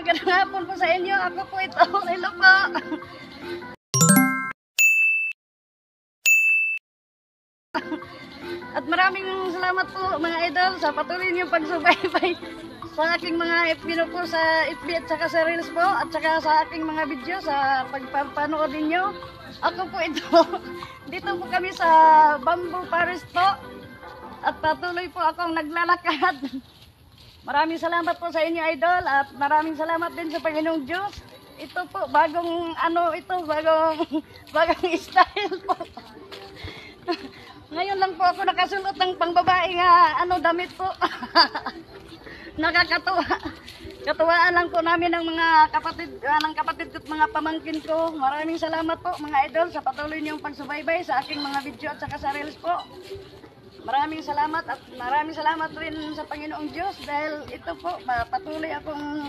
magandang hapon po sa inyo. Ako po ito. Hello po. At maraming salamat po mga idol sa patuloy niyong pagsubaybay sa aking mga FB po sa FB at saka sa Reels po at saka sa aking mga video sa pagpapanood ninyo. Ako po ito. Dito po kami sa Bamboo Forest po at patuloy po akong naglalakad. Maraming salamat po sa inyo idol at maraming salamat din sa Panginoong Diyos. Ito po bagong bagong style po. Ngayon lang po ako nakasulot ng pangbabae nga damit po. Nakakatuwa. Katuwaan lang po namin ng mga kapatid ko at mga pamangkin ko. Maraming salamat po mga idol sa patuloy niyong pagsubaybay sa aking mga video at saka sa reels po. Maraming salamat at maraming salamat rin sa Panginoong Diyos dahil ito po patuloy akong